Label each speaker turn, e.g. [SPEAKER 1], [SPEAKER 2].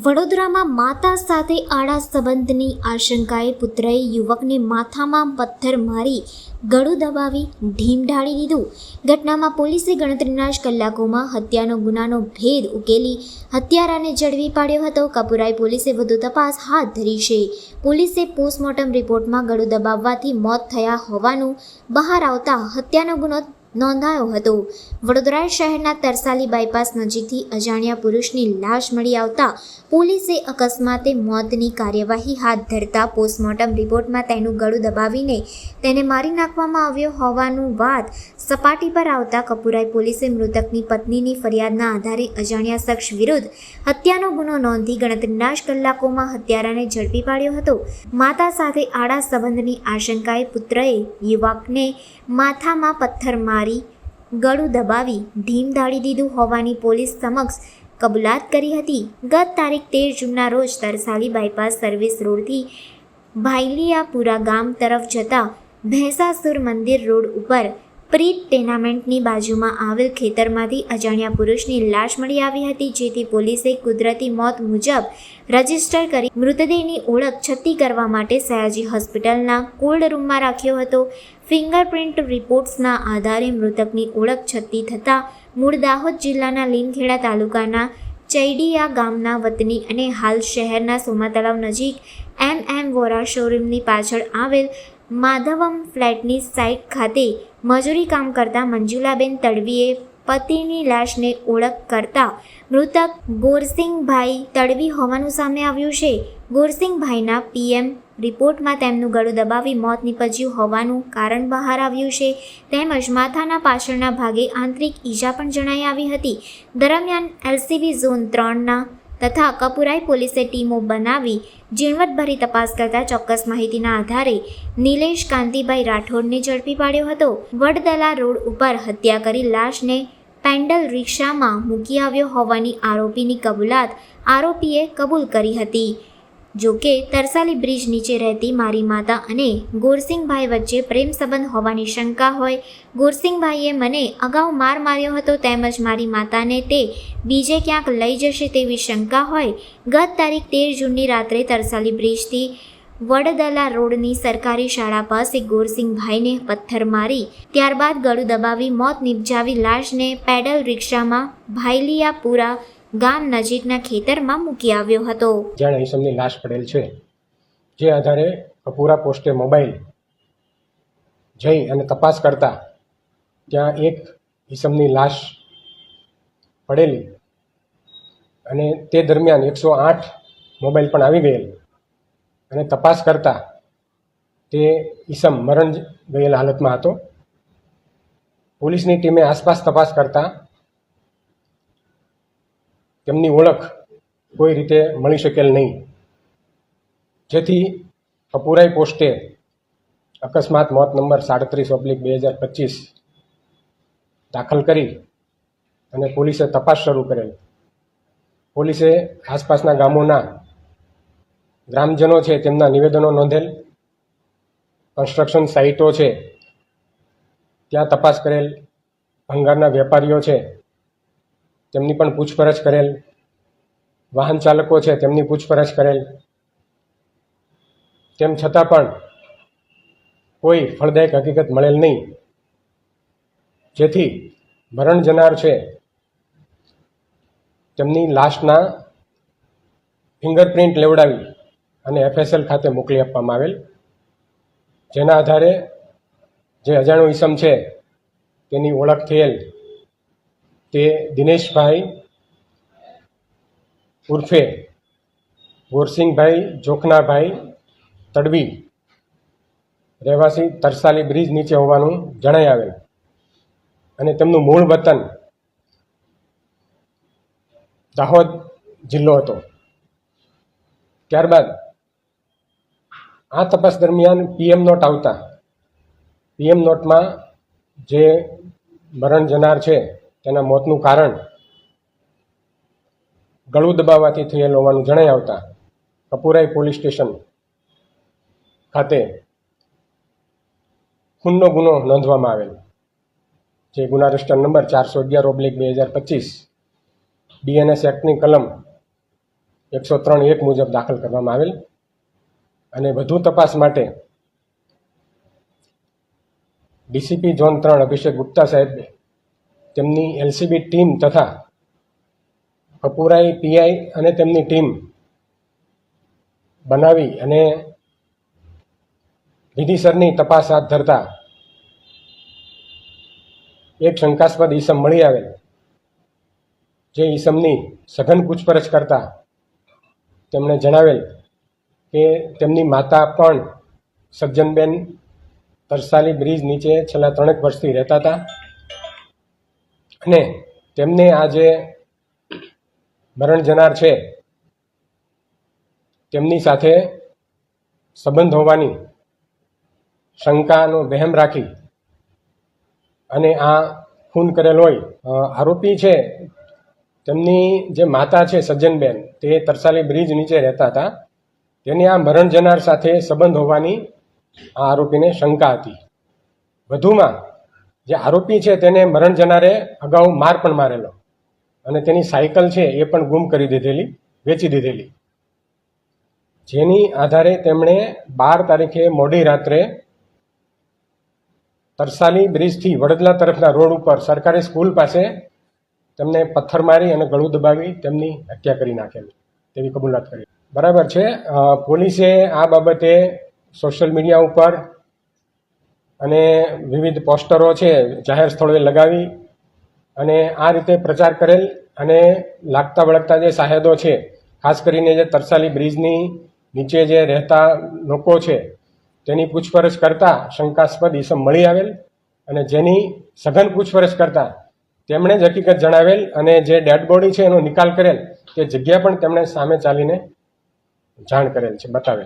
[SPEAKER 1] વડોદરામાં માતા સાથે આડા સંબંધની આશંકાએ પુત્રએ યુવકને માથામાં પથ્થર મારી ગળું દબાવી ઢીમઢાળી દીધું. ઘટનામાં પોલીસે ગણતરીના જ કલાકોમાં હત્યાનો ગુનાનો ભેદ ઉકેલી હત્યારાને ઝડપી પાડ્યો હતો. કપુરાઈ પોલીસે વધુ તપાસ હાથ ધરી છે. પોલીસે પોસ્ટમોર્ટમ રિપોર્ટમાં ગળું દબાવવાથી મોત થયા હોવાનું બહાર આવતા હત્યાનો ગુનો નોંધાયો હતો. વડોદરા શહેરના તરસાલી બાયપાસ નજીકથી અજાણ્યા પુરુષની લાશ મળી આવતા પોલીસે અકસ્માતે મોતની કાર્યવાહી હાથ ધરતા પોસ્ટમોર્ટમ રિપોર્ટમાં તેનું ગળું દબાવીને તેને મારી નાખવામાં આવ્યો હોવાનું વાત સપાટી પર આવતા કપુરાઈ પોલીસે મૃતકની પત્નીની ફરિયાદના આધારે અજાણ્યા શખ્સ વિરુદ્ધ હત્યાનો ગુનો નોંધી ગણતરીના જ કલાકોમાં હત્યારાને ઝડપી પાડ્યો હતો. માતા સાથે આડા સંબંધની આશંકાએ પુત્રએ યુવકને માથામાં પથ્થર મારી ગળું દબાવી ઢીમઢાળી દીધું હોવાની પોલીસ સમક્ષ કબૂલાત કરી હતી. ગત તારીખ 13 જૂનના રોજ તરસાલી બાયપાસ સર્વિસ રોડથી ભાઈલિયાપુરા ગામ તરફ જતા ભેંસાસુર મંદિર રોડ ઉપર પ્રીત ટેનામેન્ટની બાજુમાં આવેલ ખેતરમાંથી અજાણ્યા પુરુષની લાશ મળી આવી હતી, જેથી પોલીસે કુદરતી મોત મુજબ રજીસ્ટર કરી મૃતદેહની ઓળખ છતી કરવા માટે સયાજી હોસ્પિટલના કોલ્ડ રૂમમાં રાખ્યો હતો. ફિંગરપ્રિન્ટ રિપોર્ટ્સના આધારે મૃતકની ઓળખ છતી થતાં મૂળ દાહોદ જિલ્લાના લીમખેડા તાલુકાના ચૈડિયા ગામના વતની અને હાલ શહેરના સોમા તળાવ નજીક MM વોરા શોરૂમની પાછળ આવેલ માધવમ ફ્લેટની સાઇટ ખાતે મજૂરી કામ કરતા મંજુલાબેન તડવીએ પતિની લાશને ઓળખ કરતા મૃતક ગોરસિંગભાઈ તડવી હોવાનું સામે આવ્યું છે. ગોરસિંગભાઈના PM રિપોર્ટમાં તેમનું ગળું દબાવી મોત નીપજ્યું હોવાનું કારણ બહાર આવ્યું છે. તેમજ માથાના પાછળના ભાગે આંતરિક ઈજા પણ જણાઈ આવી હતી. દરમિયાન LCB ઝોન 3ના તથા કપુરાઈ પોલીસે ટીમો બનાવી ઝીણવટભરી તપાસ કરતા ચોક્કસ માહિતીના આધારે નિલેશ કાંતિભાઈ રાઠોડને ઝડપી પાડ્યો હતો. વડદલા રોડ ઉપર હત્યા કરી લાશને પેન્ડલ રિક્ષામાં મૂકી આવ્યો હોવાની આરોપીની કબૂલાત આરોપીએ કબૂલ કરી હતી. જોકે તરસાલી બ્રિજ નીચે રહેતી મારી માતા અને ગોરસિંગભાઈ વચ્ચે પ્રેમ સંબંધ હોવાની શંકા હોય. ગોરસિંગભાઈએ મને અગાઉ માર માર્યો હતો તેમજ મારી માતાને તે બીજે ક્યાંક લઈ જશે તેવી શંકા હોય. ગત તારીખ 13 જૂનની રાત્રે તરસાલી બ્રિજથી વડદલા રોડની સરકારી શાળા પાસે ગોરસિંગભાઈને પથ્થર મારી ત્યારબાદ ગળું દબાવી મોત નિપજાવી લાશને પેડલ રિક્ષામાં ભાઈલિયાપુરા ગામ નજીકના ખેતરમાં મૂકી આવ્યો હતો.
[SPEAKER 2] જ્યાં ઈસમની લાશ પડેલ છે, જે આધારે કપુરા પોસ્ટે મોબાઈલ જઈ અને તપાસ કરતા ત્યાં એક ઈસમની લાશ પડેલી અને તે દરમિયાન 108 મોબાઈલ પણ આવી ગયેલ અને તપાસ કરતા તે ઈસમ મરણ ગયેલ હાલતમાં હતો. પોલીસની ટીમે આસપાસ તપાસ કરતા તેમની ઓળખ કોઈ રીતે મળી શકેલ નહીં, જેથી કપુરાઈ પોસ્ટે અકસ્માત મોત નંબર 37/2025 દાખલ કરી અને પોલીસે તપાસ શરૂ કરેલ. પોલીસે આસપાસના ગામોના ગ્રામજનો છે તેમના નિવેદનો નોંધેલ, કન્સ્ટ્રક્શન સાઇટો છે ત્યાં તપાસ કરેલ, ભંગારના વેપારીઓ છે તેમની પણ પૂછપરછ કરેલ, વાહન ચાલકો છે તેમની પૂછપરછ કરેલ. તેમ છતાં પણ કોઈ ફળદાયક હકીકત મળેલ નહીં, જેથી મરણ જનાર છે તેમની લાશના ફિંગરપ્રિન્ટ લેવડાવી અને FSL ખાતે મોકલી આપવામાં આવેલ. જેના આધારે જે અજાણ્યો ઈસમ છે તેની ઓળખ થયેલ તે દિનેશભાઈ ઉર્ફે ગોરસિંગભાઈ જોખનાભાઈ તડવી, રહેવાસી તરસાલી બ્રિજ નીચે હોવાનું જણાઈ આવેલ અને તેમનું મૂળ વતન દાહોદ જિલ્લો હતો. ત્યારબાદ આ તપાસ દરમિયાન PM નોટ આવતા PM નોટમાં જે મરણ જનાર છે તેના મોતનું કારણ ગળું દબાવવાથી થયેલ હોવાનું જણાઈ આવતા કપુરાઈ પોલીસ સ્ટેશન ખાતે ખૂનનો ગુનો નોંધવામાં આવેલ. જે ગુના રજિસ્ટર નંબર 411/2025 BNS એક્ટની કલમ 103(1) મુજબ દાખલ કરવામાં આવેલ અને વધુ તપાસ માટે ડીસીપી ઝોન 3 અભિષેક ગુપ્તા સાહેબ તેમની LCB ટીમ તથા કપુરાઈ PI અને તેમની ટીમ બનાવી અને વિધિસરની તપાસ હાથ ધરતા એક શંકાસ્પદ ઈસમ મળી આવેલ, જે ઈસમની સઘન પૂછપરછ કરતા તેમણે જણાવેલ કે તેમની માતા પણ સજ્જનબેન તરસાલી બ્રિજ નીચે છેલ્લા 3 વર્ષથી રહેતા હતા અને તેમને આ જે મરણ જનાર છે તેમની સાથે સંબંધ હોવાની શંકાનો વહેમ રાખી અને આ ખૂન કરેલ હોય. આરોપી છે તેમની જે માતા છે સજ્જનબેન, તે તરસાલી બ્રિજ નીચે રહેતા હતા. તેની આ મરણ જનાર સાથે સંબંધ હોવાની આ આરોપીને શંકા હતી. વધુમાં જે આરોપી છે તેને મરણ જનારે અગાઉ માર પણ મારેલો અને તેની સાયકલ છે એ પણ ગુમ કરી દીધેલી, વેચી દીધેલી, જેની આધારે તેમણે 12 તારીખે મોડી રાત્રે તરસાલી બ્રિજથી વડોદરા તરફના રોડ ઉપર સરકારી સ્કૂલ પાસે તેમને પથ્થર મારી અને ગળું દબાવી તેમની હત્યા કરી નાખેલી તેવી કબૂલાત કરી. બરાબર છે. પોલીસે આ બાબતે સોશિયલ મીડિયા ઉપર અને વિવિધ પોસ્ટરો છે જાહેર સ્થળોએ લગાવી અને આ રીતે પ્રચાર કરેલ અને લાગતા વળગતા જે સાહેદો છે, ખાસ કરીને જે તરસાલી બ્રિજની નીચે જે રહેતા લોકો છે તેની પૂછપરછ કરતા શંકાસ્પદ ઈસમ મળી આવેલ અને જેની સઘન પૂછપરછ કરતા તેમણે જ હકીકત જણાવેલ અને જે ડેડ બોડી છે એનો નિકાલ કરેલ તે જગ્યા પણ તેમણે સામે ચાલીને જાણ કરેલ છે, બતાવેલ છે.